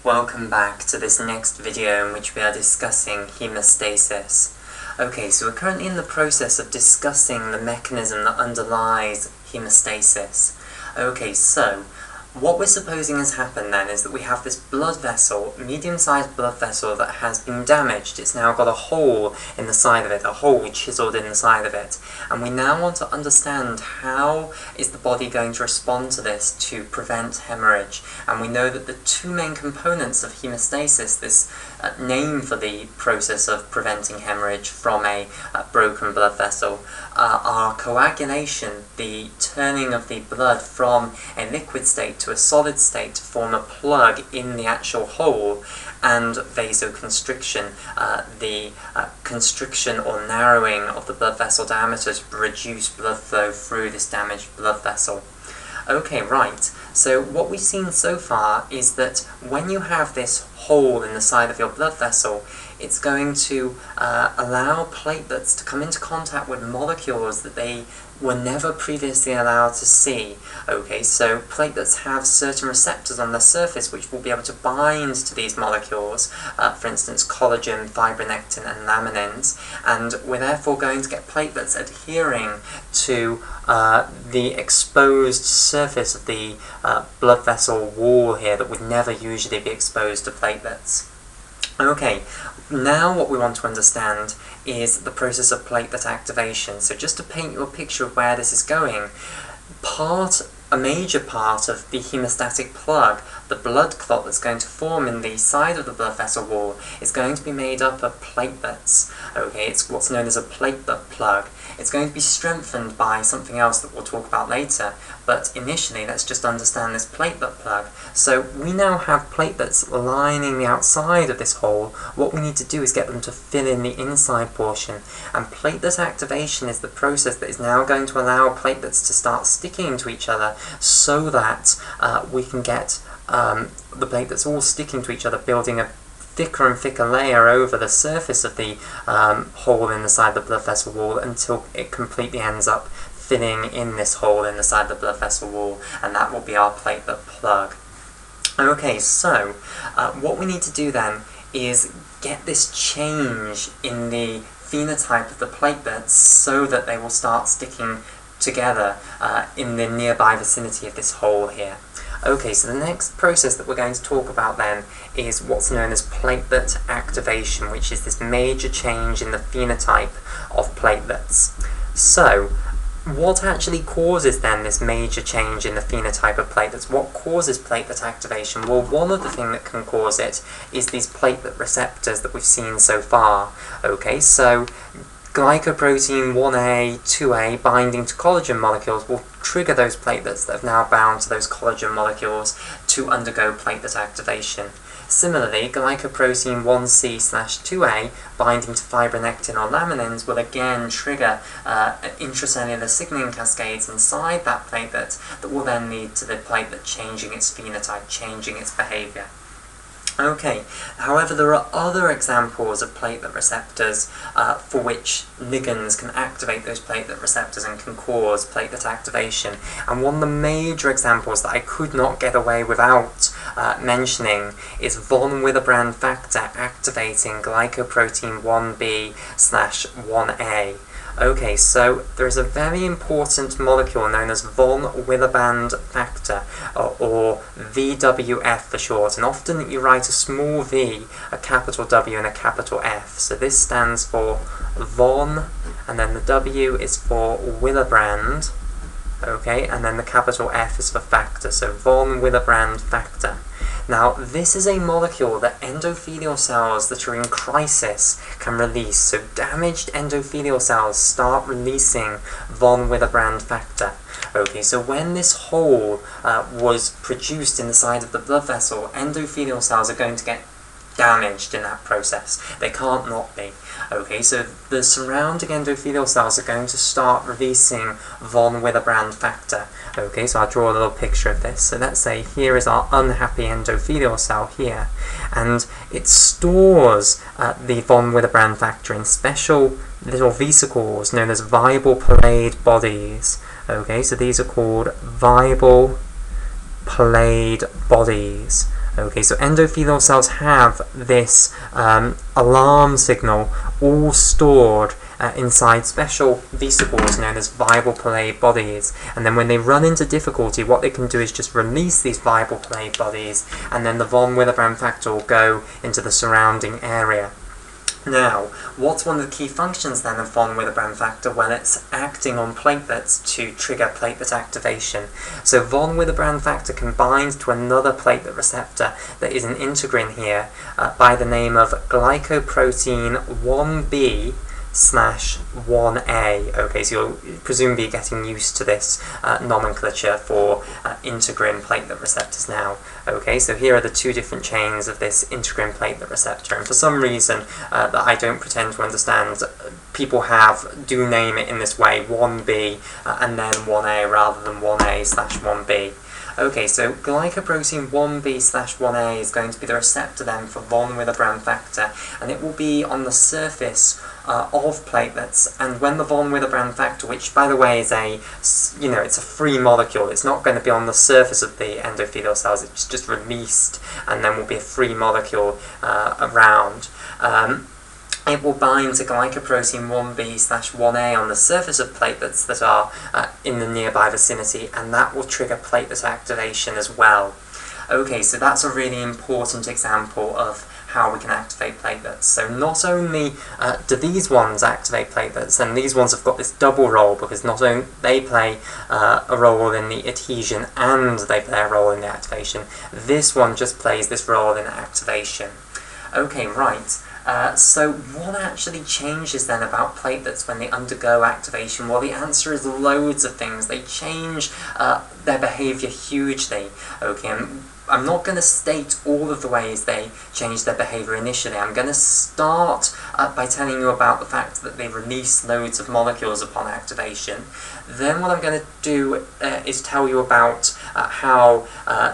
Welcome back to this next video in which we are discussing hemostasis. Okay, so we're currently in the process of discussing the mechanism that underlies hemostasis. Okay, so what we're supposing has happened then is that we have this blood vessel, medium-sized blood vessel, that has been damaged. It's now got a hole in the side of it, a hole chiseled in the side of it. And we now want to understand how is the body going to respond to this to prevent hemorrhage. And we know that the two main components of hemostasis, this name for the process of preventing hemorrhage from a broken blood vessel, are coagulation, the turning of the blood from a liquid state to a solid state to form a plug in the actual hole, and vasoconstriction, the constriction or narrowing of the blood vessel diameter to reduce blood flow through this damaged blood vessel. Okay, right, so what we've seen so far is that when you have this hole in the side of your blood vessel, it's going to allow platelets to come into contact with molecules that they were never previously allowed to see. Okay, so platelets have certain receptors on their surface which will be able to bind to these molecules, for instance collagen, fibronectin and laminins, and we're therefore going to get platelets adhering to the exposed surface of the blood vessel wall here that would never usually be exposed to platelets. Okay, now what we want to understand is the process of platelet activation. So just to paint you a picture of where this is going, a major part of the hemostatic plug, the blood clot that's going to form in the side of the blood vessel wall, is going to be made up of platelets. Okay, it's what's known as a platelet plug. It's going to be strengthened by something else that we'll talk about later, but initially let's just understand this platelet plug. So we now have platelets lining the outside of this hole. What we need to do is get them to fill in the inside portion, and platelet activation is the process that is now going to allow platelets to start sticking to each other so that we can get the platelets all sticking to each other, building a thicker and thicker layer over the surface of the hole in the side of the blood vessel wall until it completely ends up filling in this hole in the side of the blood vessel wall, and that will be our platelet plug. Okay, so what we need to do then is get this change in the phenotype of the platelets so that they will start sticking together in the nearby vicinity of this hole here. Okay, so the next process that we're going to talk about then is what's known as platelet activation, which is this major change in the phenotype of platelets. So, what actually causes then this major change in the phenotype of platelets? What causes platelet activation? Well, one of the things that can cause it is these platelet receptors that we've seen so far. Okay, so glycoprotein 1A, 2A binding to collagen molecules will trigger those platelets that have now bound to those collagen molecules to undergo platelet activation. Similarly, glycoprotein 1C/2A binding to fibronectin or laminins will again trigger intracellular signaling cascades inside that platelet that will then lead to the platelet changing its phenotype, changing its behaviour. Okay, however, there are other examples of platelet receptors for which ligands can activate those platelet receptors and can cause platelet activation. And one of the major examples that I could not get away without mentioning is von Willebrand factor activating glycoprotein 1B/1A. Okay, so there is a very important molecule known as von Willebrand factor, or VWF for short, and often you write a small v, a capital W and a capital F. So this stands for von, and then the W is for Willebrand, okay, and then the capital F is for factor, so von Willebrand factor. Now, this is a molecule that endothelial cells that are in crisis can release. So damaged endothelial cells start releasing von Willebrand factor. Okay, so when this hole was produced in the side of the blood vessel, endothelial cells are going to get damaged in that process. They can't not be. Okay, so the surrounding endothelial cells are going to start releasing von Willebrand factor. Okay, so I'll draw a little picture of this. So let's say here is our unhappy endothelial cell here, and it stores the von Willebrand factor in special little vesicles known as viable Palade bodies. Okay, so these are called viable Palade bodies. Okay, so endothelial cells have this alarm signal all stored inside special vesicles known as viable platelet bodies, and then when they run into difficulty, what they can do is just release these viable platelet bodies, and then the von Willebrand factor will go into the surrounding area. Now, what's one of the key functions then of von Willebrand factor? Well, it's acting on platelets to trigger platelet activation. So von Willebrand factor can bind to another platelet receptor that is an integrin here by the name of glycoprotein 1b/1a. Okay, so you'll presumably be getting used to this nomenclature for integrin platelet receptors now. Okay, so here are the two different chains of this integrin platelet receptor, and for some reason that I don't pretend to understand, people do name it in this way, 1b and then 1a rather than 1a/1b. Okay, so glycoprotein 1b/1a is going to be the receptor then for von Willebrand factor, and it will be on the surface of platelets. And when the von Willebrand factor, which by the way is it's a free molecule, it's not going to be on the surface of the endothelial cells, it's just released and then will be a free molecule around. It will bind to glycoprotein 1b/1a on the surface of platelets that are in the nearby vicinity, and that will trigger platelet activation as well. Okay, so that's a really important example of how we can activate platelets. So not only do these ones activate platelets, and these ones have got this double role because not only they play a role in the adhesion and they play a role in the activation, this one just plays this role in activation. Okay, right. So what actually changes then about platelets when they undergo activation? Well, the answer is loads of things. They change their behaviour hugely. Okay, and I'm not going to state all of the ways they change their behaviour initially. I'm going to start by telling you about the fact that they release loads of molecules upon activation. Then what I'm going to do is tell you about how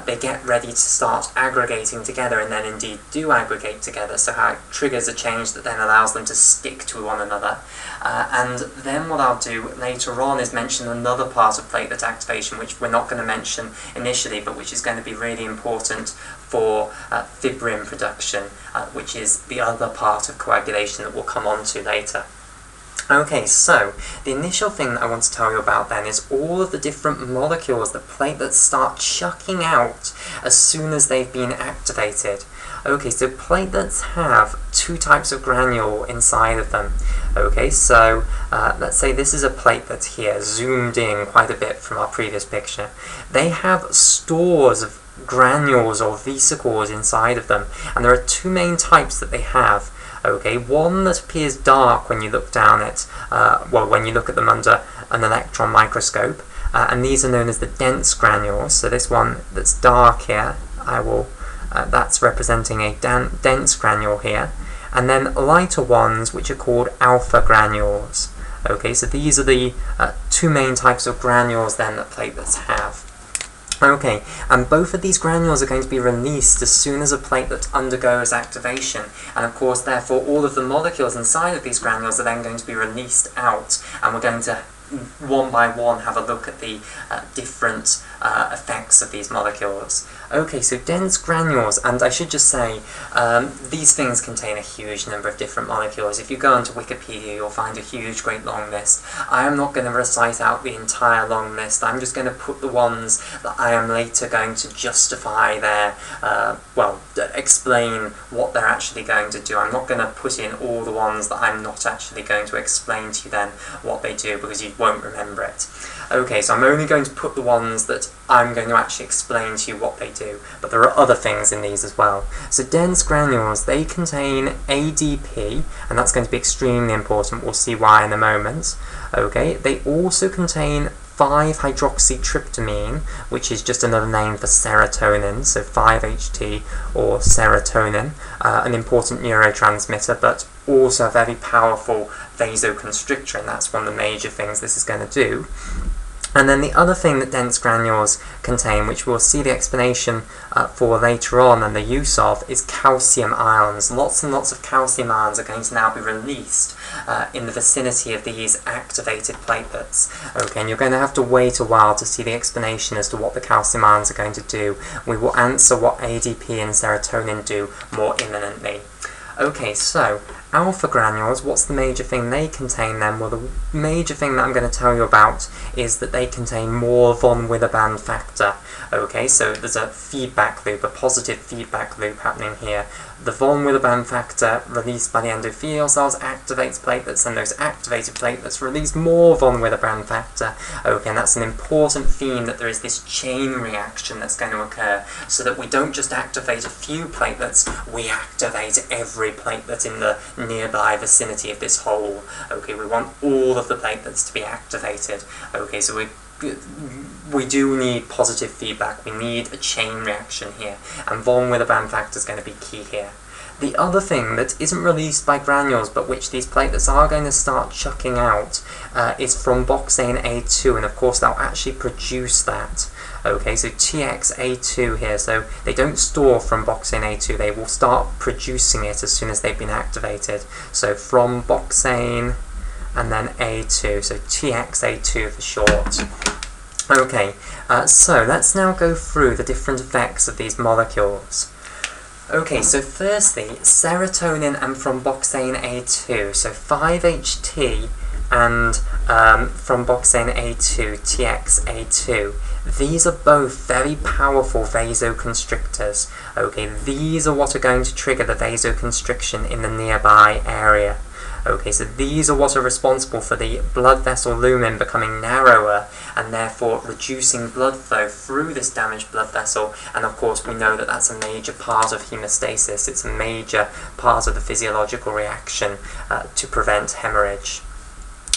they get ready to start aggregating together, and then indeed do aggregate together, so how it triggers a change that then allows them to stick to one another. And then what I'll do later on is mention another part of platelet activation, which we're not going to mention initially, but which is going to be really important for fibrin production, which is the other part of coagulation that we'll come on to later. Okay, so the initial thing that I want to tell you about then is all of the different molecules that platelets start chucking out as soon as they've been activated. Okay, so platelets have two types of granule inside of them. Okay, so let's say this is a platelet here, zoomed in quite a bit from our previous picture. They have stores of granules or vesicles inside of them, and there are two main types that they have. Okay, one that appears dark when you look down at, when you look at them under an electron microscope, and these are known as the dense granules. So this one that's dark here, that's representing a dense granule here, and then lighter ones which are called alpha granules. Okay, so these are the two main types of granules then that platelets have. Okay, and both of these granules are going to be released as soon as a platelet undergoes activation, and of course therefore all of the molecules inside of these granules are then going to be released out, and we're going to one by one have a look at the different effects of these molecules. Okay, so dense granules, and I should just say, these things contain a huge number of different molecules. If you go onto Wikipedia, you'll find a huge, great long list. I am not going to recite out the entire long list. I'm just going to put the ones that I am later going to justify their, explain what they're actually going to do. I'm not going to put in all the ones that I'm not actually going to explain to you then what they do, because you won't remember it. Okay, so I'm only going to put the ones that I'm going to actually explain to you what they do, but there are other things in these as well. So dense granules, they contain ADP, and that's going to be extremely important. We'll see why in a moment. Okay, they also contain 5-hydroxytryptamine, which is just another name for serotonin, so 5-HT or serotonin, an important neurotransmitter, but also a very powerful vasoconstrictor, and that's one of the major things this is going to do. And then the other thing that dense granules contain, which we'll see the explanation for later on and the use of, is calcium ions. Lots and lots of calcium ions are going to now be released in the vicinity of these activated platelets. Okay, and you're going to have to wait a while to see the explanation as to what the calcium ions are going to do. We will answer what ADP and serotonin do more imminently. Okay, so alpha granules, what's the major thing they contain then? Well, the major thing that I'm going to tell you about is that they contain more von Willebrand factor. Okay, so there's a feedback loop, a positive feedback loop happening here. The von Willebrand factor released by the endothelial cells activates platelets, and those activated platelets release more von Willebrand factor. Okay, and that's an important theme, that there is this chain reaction that's going to occur, so that we don't just activate a few platelets, we activate every platelet in the nearby vicinity of this hole. Okay, we want all of the platelets to be activated. Okay, so we do need positive feedback, we need a chain reaction here, and von Willebrand factor is going to be key here. The other thing that isn't released by granules, but which these platelets are going to start chucking out, is thromboxane A2, and of course they'll actually produce that. Okay, so TXA2 here, so they don't store thromboxane A2, they will start producing it as soon as they've been activated. So thromboxane and then A2, so TXA2 for short. Okay, so let's now go through the different effects of these molecules. Okay, so firstly, serotonin and thromboxane A2, so 5-HT and thromboxane A2, TXA2. These are both very powerful vasoconstrictors. Okay, these are what are going to trigger the vasoconstriction in the nearby area. Okay, so these are what are responsible for the blood vessel lumen becoming narrower and therefore reducing blood flow through this damaged blood vessel, and of course we know that that's a major part of hemostasis. It's a major part of the physiological reaction to prevent hemorrhage.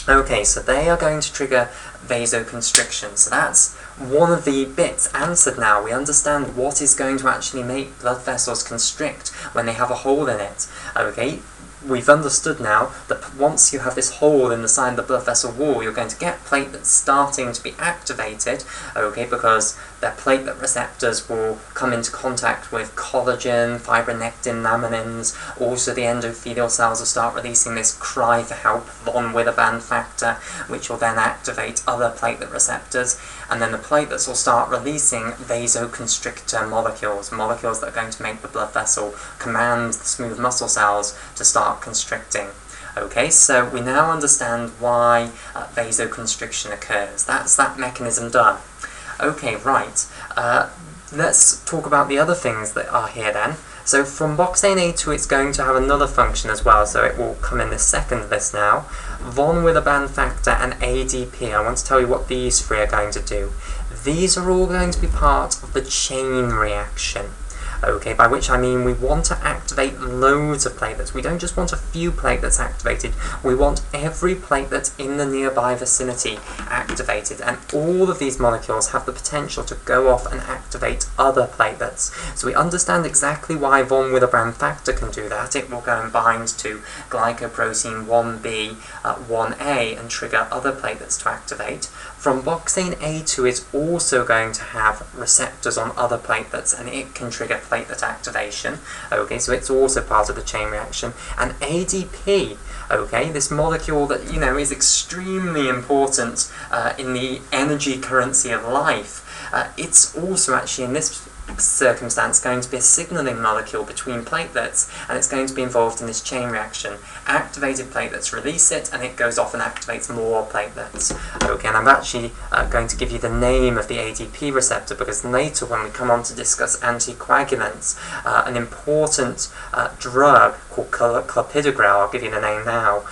Okay, so they are going to trigger vasoconstriction. So that's one of the bits answered now. We understand what is going to actually make blood vessels constrict when they have a hole in it. Okay, we've understood now that once you have this hole in the side of the blood vessel wall, you're going to get platelets starting to be activated, okay, because their platelet receptors will come into contact with collagen, fibronectin, laminins. Also the endothelial cells will start releasing this cry for help, von Willebrand factor, which will then activate other platelet receptors, and then the platelets will start releasing vasoconstrictor molecules, molecules that are going to make the blood vessel command the smooth muscle cells to start constricting. Okay, so we now understand why vasoconstriction occurs. That's that mechanism done. Okay, right. Let's talk about the other things that are here then. So thromboxane A2, it's going to have another function as well, so it will come in the second list now. Von Willebrand factor and ADP, I want to tell you what these three are going to do. These are all going to be part of the chain reaction. Okay, by which I mean we want to activate loads of platelets. We don't just want a few platelets activated, we want every platelet in the nearby vicinity activated, and all of these molecules have the potential to go off and activate other platelets. So we understand exactly why von Willebrand factor can do that. It will go and bind to glycoprotein 1b, 1a and trigger other platelets to activate. Thromboxane A2 is also going to have receptors on other platelets, and it can trigger platelet activation. Okay, so it's also part of the chain reaction. And ADP, okay, this molecule that, you know, is extremely important in the energy currency of life, it's also actually in this circumstance going to be a signalling molecule between platelets, and it's going to be involved in this chain reaction. Activated platelets release it, and it goes off and activates more platelets. Okay, and I'm actually going to give you the name of the ADP receptor, because later when we come on to discuss anticoagulants, an important drug called clopidogrel, I'll give you the name now,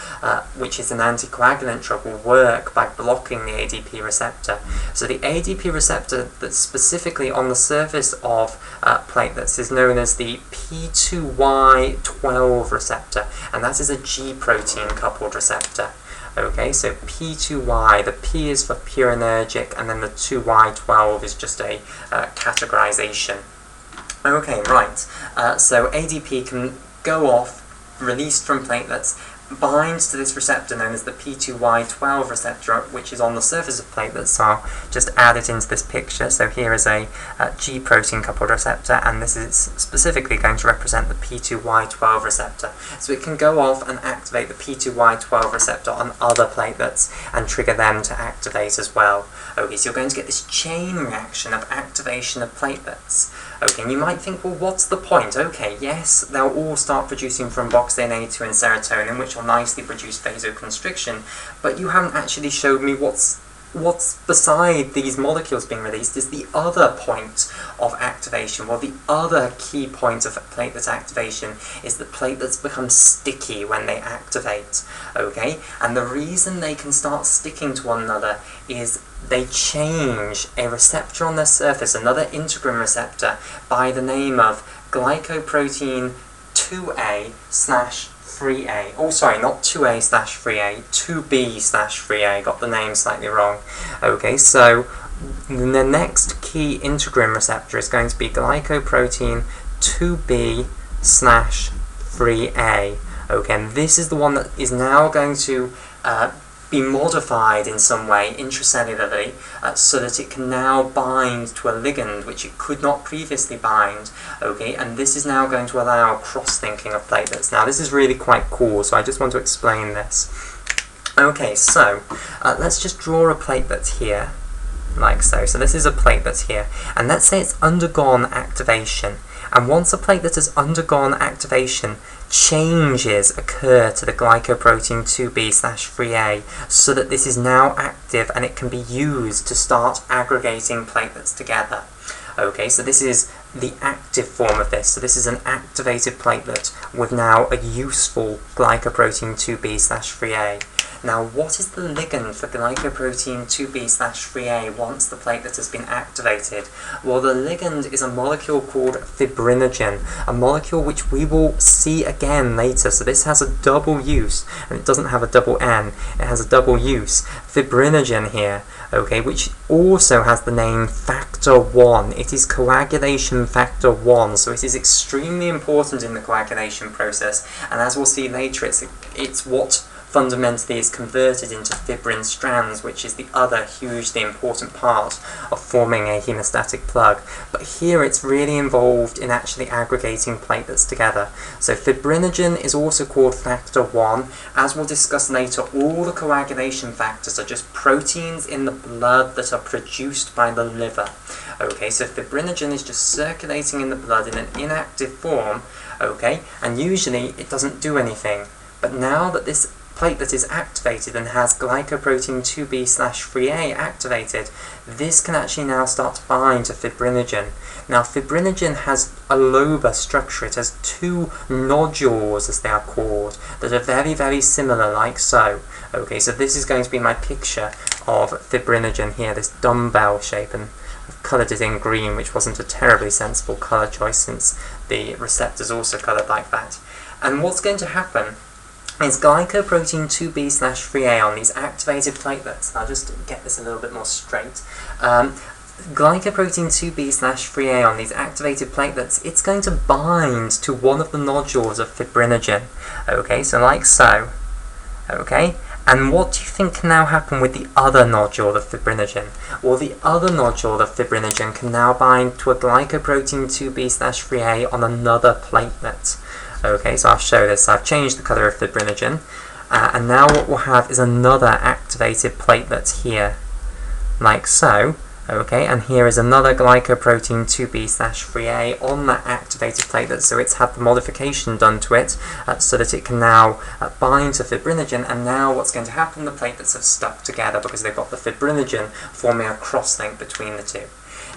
which is an anticoagulant drug, will work by blocking the ADP receptor. So the ADP receptor that's specifically on the surface of platelets is known as the P2Y12 receptor, and that is a G protein coupled receptor. Okay, so P2Y, the P is for purinergic, and then the 2Y12 is just a categorization. Okay, right, so ADP can go off, released from platelets, binds to this receptor known as the P2Y12 receptor, which is on the surface of platelets. So I'll just add it into this picture. So here is a G protein coupled receptor, and this is specifically going to represent the P2Y12 receptor. So it can go off and activate the P2Y12 receptor on other platelets and trigger them to activate as well. Okay, so you're going to get this chain reaction of activation of platelets. Okay, and you might think, well, what's the point? Okay, yes, they'll all start producing thromboxane A2 and serotonin, which will nicely produce vasoconstriction, but you haven't actually showed me what's beside these molecules being released is the other point of activation. Well, the other key point of platelet activation is that platelets become sticky when they activate, okay? And the reason they can start sticking to one another is they change a receptor on their surface, another integrin receptor, by the name of glycoprotein 2A/3A. Oh, sorry, not 2A/3A, 2B/3A. Got the name slightly wrong. Okay, so the next key integrin receptor is going to be glycoprotein 2B/3A. Okay, and this is the one that is now going to be modified in some way intracellularly so that it can now bind to a ligand which it could not previously bind, okay, and this is now going to allow cross-linking of platelets. Now this is really quite cool, so I just want to explain this. Okay, so let's just draw a platelet here, like so. So this is a platelet here, and let's say it's undergone activation, and once a platelet has undergone activation, changes occur to the glycoprotein 2B/3A so that this is now active and it can be used to start aggregating platelets together. Okay, so this is the active form of this. So this is an activated platelet with now a useful glycoprotein 2B/3A. Now, what is the ligand for glycoprotein 2B/3A once the platelet has been activated? Well, the ligand is a molecule called fibrinogen, a molecule which we will see again later. So this has a double use, and it doesn't have a double N, it has a double use. Fibrinogen here, okay, which also has the name factor 1. It is coagulation factor 1, so it is extremely important in the coagulation process, and as we'll see later, it's what fundamentally is converted into fibrin strands, which is the other hugely important part of forming a hemostatic plug. But here it's really involved in actually aggregating platelets together. So fibrinogen is also called factor 1. As we'll discuss later, all the coagulation factors are just proteins in the blood that are produced by the liver. Okay, so fibrinogen is just circulating in the blood in an inactive form, okay, and usually it doesn't do anything. But now that this platelet is activated and has glycoprotein 2B/3A activated, this can actually now start to bind to fibrinogen. Now fibrinogen has a lobar structure. It has two nodules, as they are called, that are very, very similar, like so. Okay, so this is going to be my picture of fibrinogen here, this dumbbell shape, and I've coloured it in green, which wasn't a terribly sensible colour choice since the receptor's also coloured like that. And what's going to happen is glycoprotein 2B/3A on these activated platelets. I'll just get this a little bit more straight. Glycoprotein 2B/3A on these activated platelets, it's going to bind to one of the nodules of fibrinogen. Okay, so like so. Okay, and what do you think can now happen with the other nodule of fibrinogen? Well, the other nodule of fibrinogen can now bind to a glycoprotein 2B/3A on another platelet. Okay, so I'll show this. I've changed the colour of fibrinogen, and now what we'll have is another activated platelet here, like so. Okay, and here is another glycoprotein 2B/3A on that activated platelet, so it's had the modification done to it so that it can now bind to fibrinogen, and now what's going to happen, the platelets have stuck together because they've got the fibrinogen forming a cross-link between the two.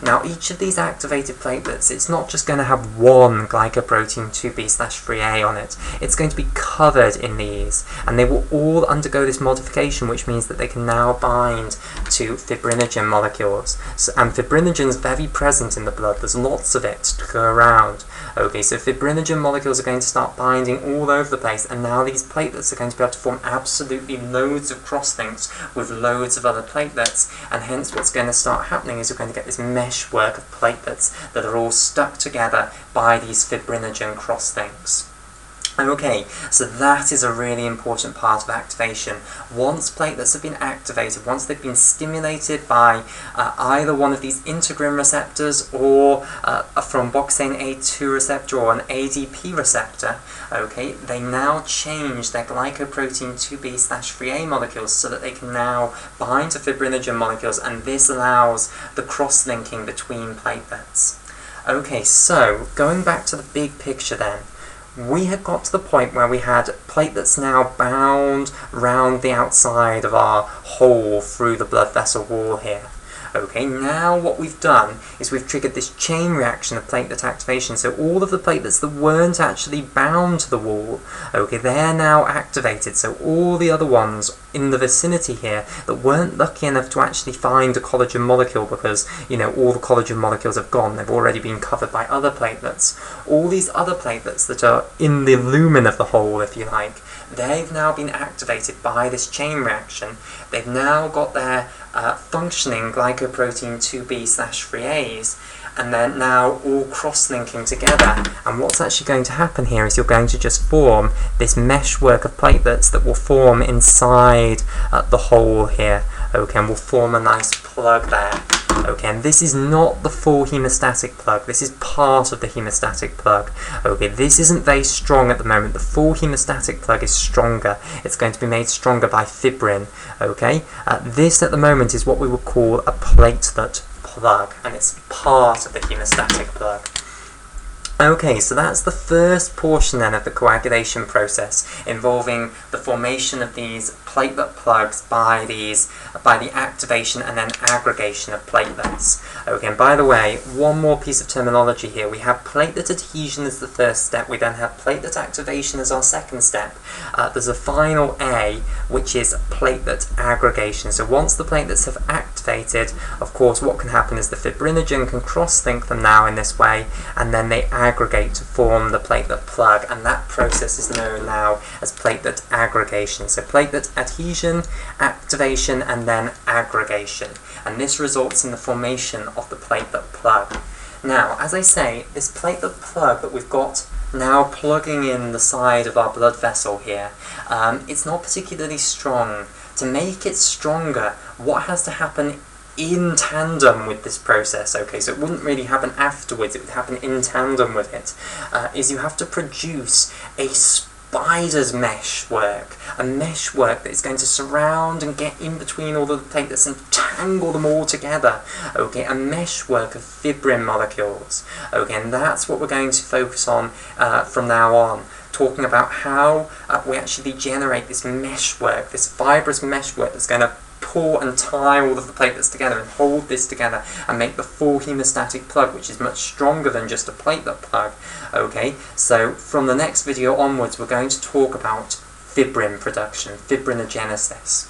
Now each of these activated platelets, it's not just going to have one glycoprotein 2B/3A on it, it's going to be covered in these, and they will all undergo this modification, which means that they can now bind to fibrinogen molecules. So, and fibrinogen is very present in the blood, there's lots of it to go around. Okay, so fibrinogen molecules are going to start binding all over the place, and now these platelets are going to be able to form absolutely loads of crosslinks with loads of other platelets, and hence what's going to start happening is you're going to get this meshwork of platelets that are all stuck together by these fibrinogen crosslinks. Okay, so that is a really important part of activation. Once platelets have been activated, once they've been stimulated by either one of these integrin receptors or a thromboxane A2 receptor or an ADP receptor, okay, they now change their glycoprotein 2b/3a molecules so that they can now bind to fibrinogen molecules, and this allows the cross-linking between platelets. Okay, so going back to the big picture then, we had got to the point where we had platelets now bound round the outside of our hole through the blood vessel wall here. Okay, now what we've done is we've triggered this chain reaction of platelet activation, so all of the platelets that weren't actually bound to the wall, okay, they're now activated, so all the other ones in the vicinity here that weren't lucky enough to actually find a collagen molecule because, you know, all the collagen molecules have gone, they've already been covered by other platelets. All these other platelets that are in the lumen of the hole, if you like, they've now been activated by this chain reaction. They've now got their functioning glycoprotein 2b/3as, and they're now all cross-linking together. And what's actually going to happen here is you're going to just form this meshwork of platelets that will form inside the hole here, okay, and will form a nice plug there. Okay, and this is not the full hemostatic plug, this is part of the hemostatic plug. Okay, this isn't very strong at the moment, the full hemostatic plug is stronger. It's going to be made stronger by fibrin. Okay, this at the moment is what we would call a platelet plug, and it's part of the hemostatic plug. Okay, so that's the first portion then of the coagulation process, involving the formation of these platelet plugs by the activation and then aggregation of platelets. Okay, and by the way, one more piece of terminology here. We have platelet adhesion as the first step, we then have platelet activation as our second step. There's a final A, which is platelet aggregation. So once the platelets have activated, of course, what can happen is the fibrinogen can cross-link them now in this way, and then they aggregate to form the platelet plug, and that process is known now as platelet aggregation. So platelet adhesion, activation, and then aggregation, and this results in the formation of the platelet plug. Now, as I say, this platelet plug that we've got now plugging in the side of our blood vessel here, it's not particularly strong. To make it stronger, what has to happen in tandem with this process, okay, so it wouldn't really happen afterwards, it would happen in tandem with it, is you have to produce a spider's meshwork, a meshwork that is going to surround and get in between all of the platelets and tangle them all together, okay, a meshwork of fibrin molecules, okay, and that's what we're going to focus on from now on, talking about how we actually generate this meshwork, this fibrous meshwork that's going to pull and tie all of the platelets together and hold this together and make the full hemostatic plug, which is much stronger than just a platelet plug. Okay, so from the next video onwards, we're going to talk about fibrin production, fibrinogenesis.